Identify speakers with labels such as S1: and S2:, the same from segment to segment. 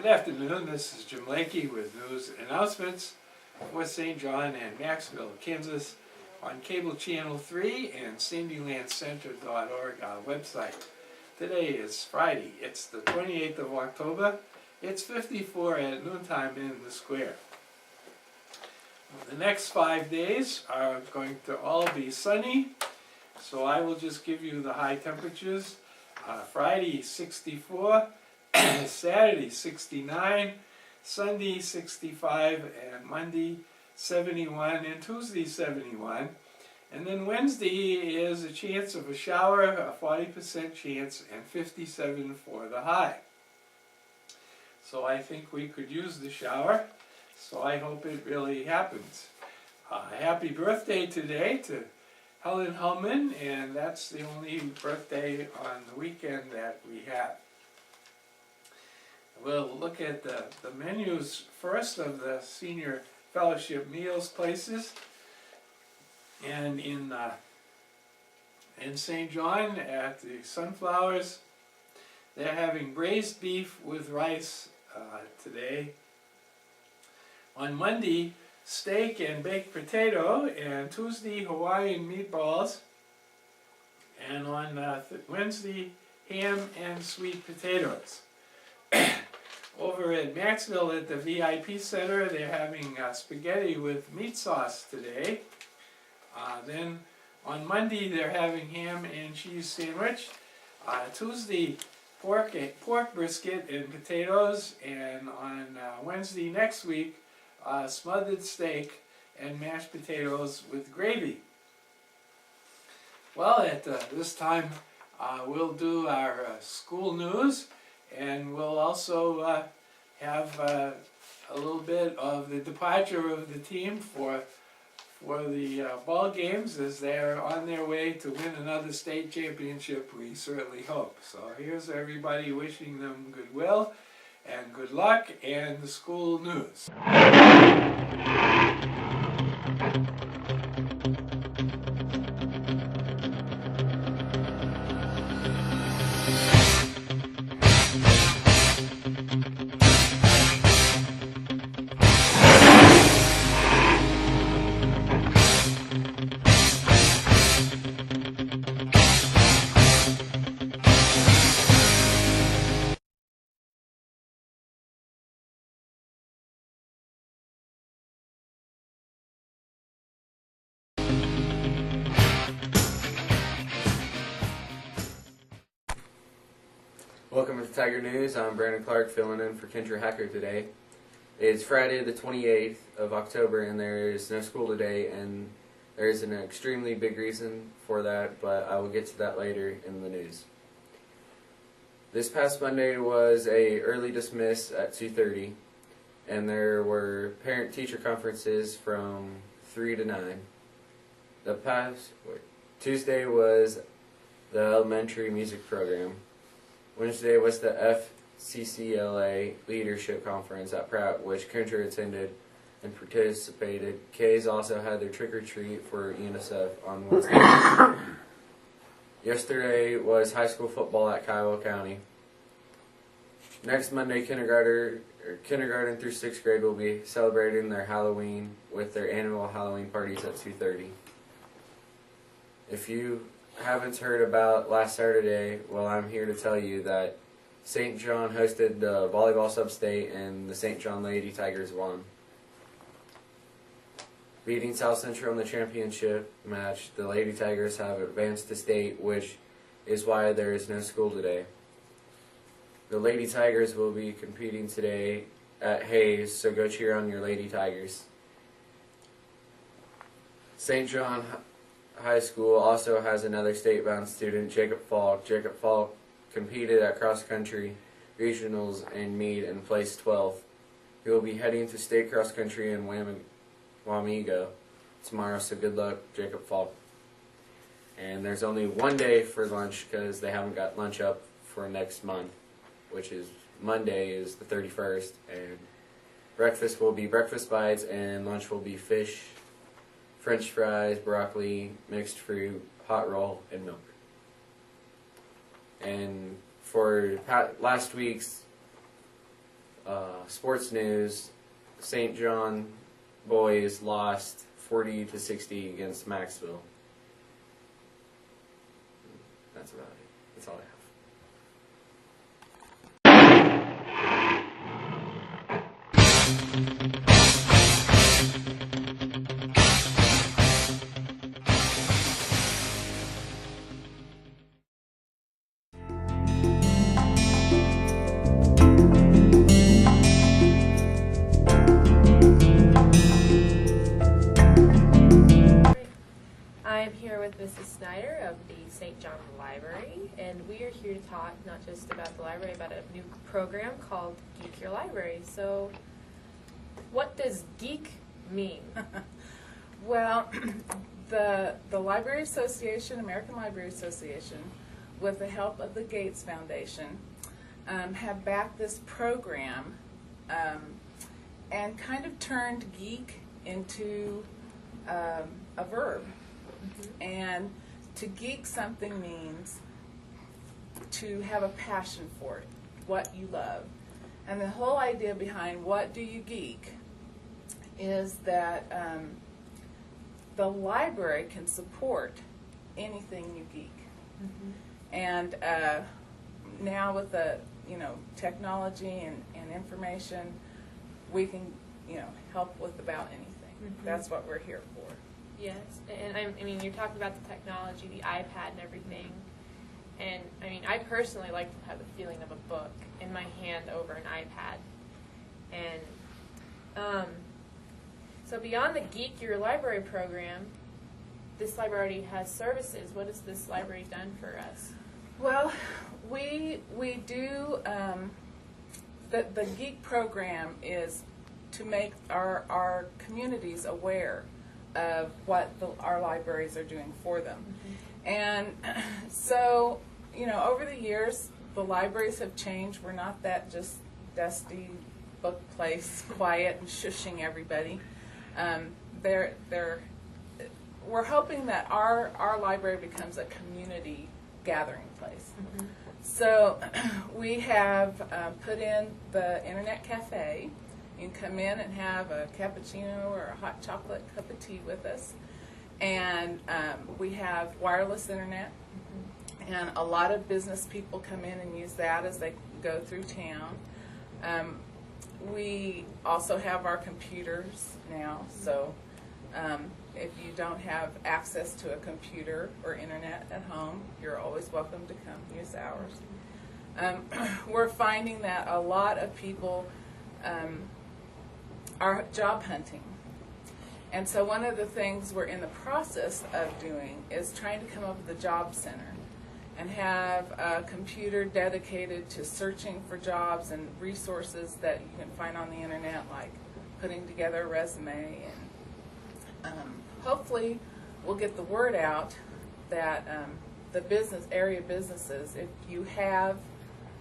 S1: Good afternoon, this is Jim Lakey with news announcements for St. John and Maxville, Kansas on cable channel 3 and sandylandcenter.org, our website. Today is Friday, it's the 28th of October, it's 54 at noontime in the square. The next 5 days are going to all be sunny, so I will just give you the high temperatures. Friday 64, Saturday 69, Sunday 65, and Monday 71, and Tuesday 71. And then Wednesday is a chance of a shower, a 40% chance, and 57 for the high. So I think we could use the shower, so I hope it really happens. Happy birthday today to Helen Hellman, and that's the only birthday on the weekend that we have. We'll look at the menus first of the senior fellowship meals places. And in St. John at the Sunflowers, they're having braised beef with rice today. On Monday, steak and baked potato, and Tuesday, Hawaiian meatballs, and on Wednesday, ham and sweet potatoes. Over at Maxville at the VIP Center, they're having spaghetti with meat sauce today. Then on Monday, they're having ham and cheese sandwich. Tuesday, pork brisket and potatoes, and on Wednesday next week, smothered steak and mashed potatoes with gravy. Well, at this time, we'll do our school news, and we'll also have a little bit of the departure of the team for the ball games as they're on their way to win another state championship, we certainly hope. So here's everybody wishing them goodwill and good luck, and the school news.
S2: Welcome to Tiger News. I'm Brandon Clark filling in for Kendra Hacker today. It's Friday the 28th of October and there is no school today, and there is an extremely big reason for that, but I will get to that later in the news. This past Monday was a early dismiss at 2:30, and there were parent-teacher conferences from 3 to 9. Tuesday was the elementary music program. Wednesday was the FCCLA Leadership Conference at Pratt, which Kendra attended and participated. Kays also had their trick-or-treat for UNICEF on Wednesday. Yesterday was high school football at Kiowa County. Next Monday, kindergarten through 6th grade will be celebrating their Halloween with their annual Halloween parties at 2:30. If you haven't heard about last Saturday, well, I'm here to tell you that St. John hosted the volleyball sub-state and the St. John Lady Tigers won. Beating South Central in the championship match, the Lady Tigers have advanced to state, which is why there is no school today. The Lady Tigers will be competing today at Hayes, so go cheer on your Lady Tigers. St. John High School also has another state-bound student, Jacob Falk. Jacob Falk competed at cross-country regionals and meet and placed 12th. He will be heading to state cross-country in Wamego tomorrow, so good luck, Jacob Falk. And there's only one day for lunch because they haven't got lunch up for next month, which is Monday is the 31st, and breakfast will be breakfast bites and lunch will be fish, French fries, broccoli, mixed fruit, hot roll, and milk. And for last week's sports news, St. John boys lost 40-60 against Maxville. That's about it. That's all I have.
S3: I'm here with Mrs. Snyder of the St. John Library, and we are here to talk not just about the library, but a new program called Geek Your Library. So, what does geek mean?
S4: Well, the Library Association, American Library Association, with the help of the Gates Foundation, have backed this program and kind of turned geek into a verb. And to geek something means to have a passion for it, what you love. And the whole idea behind what do you geek is that the library can support anything you geek. And now with the technology and information, we can help with about anything. That's what we're here for.
S3: Yes, and I mean, you're talking about the technology, the iPad and everything. And I mean, I personally like to have the feeling of a book in my hand over an iPad. And so beyond the Geek Your Library program, this library already has services. What has this library done for us?
S4: Well, we do, the Geek program is to make our communities aware of what our libraries are doing for them. And so, over the years, the libraries have changed. We're not that just dusty book place, quiet and shushing everybody. We're hoping that our library becomes a community gathering place. So we have put in the Internet Cafe. You can come in and have a cappuccino or a hot chocolate cup of tea with us. And we have wireless internet. And a lot of business people come in and use that as they go through town. We also have our computers now. So if you don't have access to a computer or internet at home, you're always welcome to come use ours. We're finding that a lot of people are job hunting. And so one of the things we're in the process of doing is trying to come up with a job center and have a computer dedicated to searching for jobs and resources that you can find on the internet, like putting together a resume. And hopefully we'll get the word out that the area businesses, if you have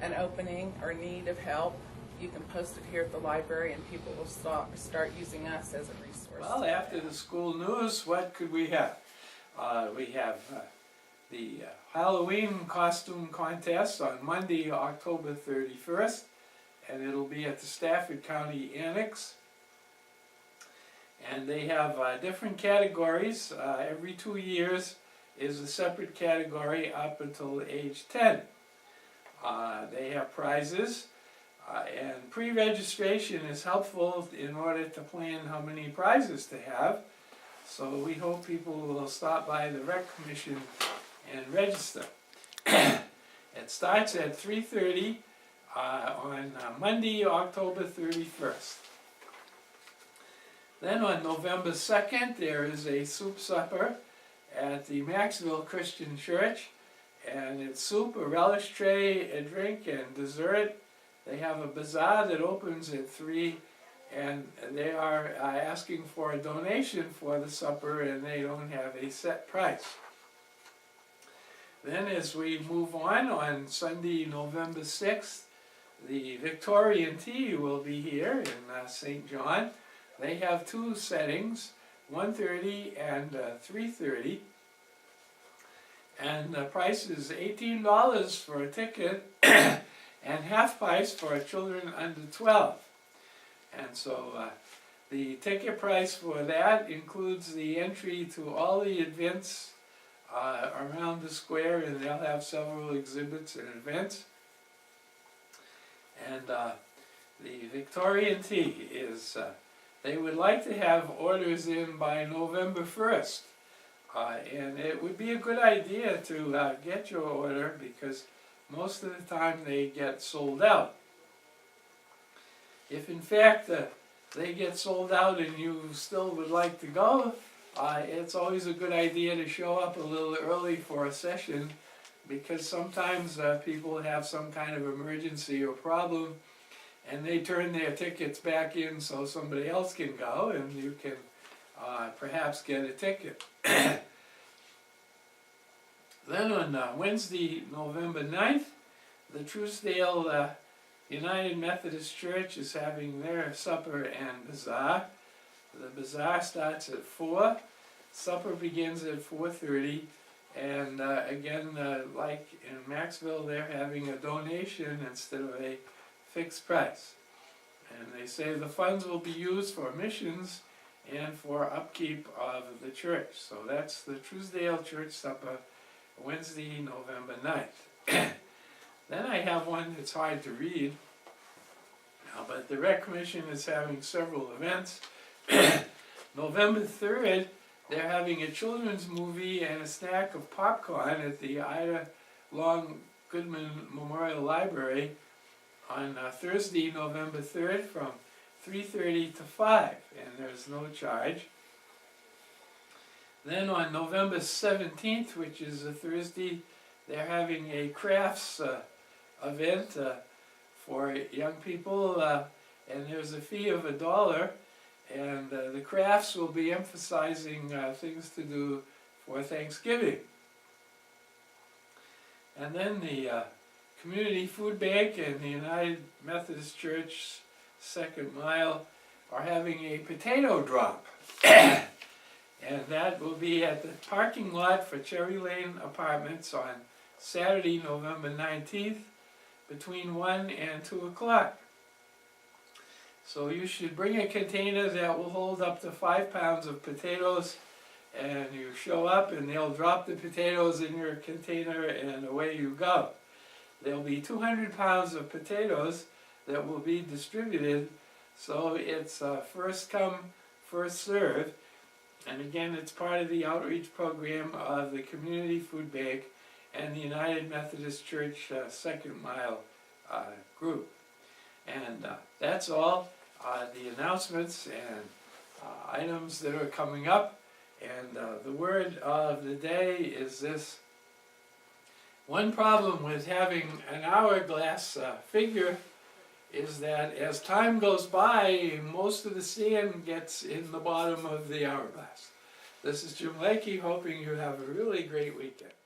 S4: an opening or need of help, you can post it here at the library, and people will start using us as a resource.
S1: Well, after the school news, what could we have? We have the Halloween costume contest on Monday, October 31st, and it'll be at the Stafford County Annex. And they have different categories. Every 2 years is a separate category up until age 10. They have prizes. And pre-registration is helpful in order to plan how many prizes to have. So we hope people will stop by the Rec Commission and register. It starts at 3:30 on Monday, October 31st. Then on November 2nd, there is a soup supper at the Maxville Christian Church. And it's soup, a relish tray, a drink, and dessert. They have a bazaar that opens at 3, and they are asking for a donation for the supper, and they don't have a set price. Then as we move on Sunday, November 6th, the Victorian Tea will be here in St. John. They have 2 settings, 1:30 and 3:30. And the price is $18 for a ticket and half price for children under 12. And so the ticket price for that includes the entry to all the events around the square, and they'll have several exhibits and events. And the Victorian Tea is, they would like to have orders in by November 1st. And it would be a good idea to get your order, because most of the time they get sold out. If in fact they get sold out and you still would like to go, it's always a good idea to show up a little early for a session, because sometimes people have some kind of emergency or problem and they turn their tickets back in so somebody else can go, and you can perhaps get a ticket. Then on Wednesday, November 9th, the Truesdale United Methodist Church is having their supper and bazaar. The bazaar starts at 4, supper begins at 4:30, and again, like in Maxville, they're having a donation instead of a fixed price. And they say the funds will be used for missions and for upkeep of the church. So that's the Truesdale Church Supper, Wednesday, November 9th. Then I have one that's hard to read, but the Rec Commission is having several events. November 3rd, they're having a children's movie and a snack of popcorn at the Ida Long Goodman Memorial Library on Thursday, November 3rd from 3:30 to 5, and there's no charge. Then on November 17th, which is a Thursday, they're having a crafts event for young people, and there's a fee of $1, and the crafts will be emphasizing things to do for Thanksgiving. And then the Community Food Bank and the United Methodist Church Second Mile are having a potato drop. And that will be at the parking lot for Cherry Lane Apartments on Saturday, November 19th, between 1 and 2 o'clock. So you should bring a container that will hold up to 5 pounds of potatoes, and you show up and they'll drop the potatoes in your container and away you go. There'll be 200 pounds of potatoes that will be distributed, so it's first come, first served. And again, it's part of the outreach program of the Community Food Bank and the United Methodist Church Second Mile group. And that's all the announcements and items that are coming up. And the word of the day is this: one problem with having an hourglass figure is that as time goes by, most of the sand gets in the bottom of the hourglass. This is Jim Lakey, hoping you have a really great weekend.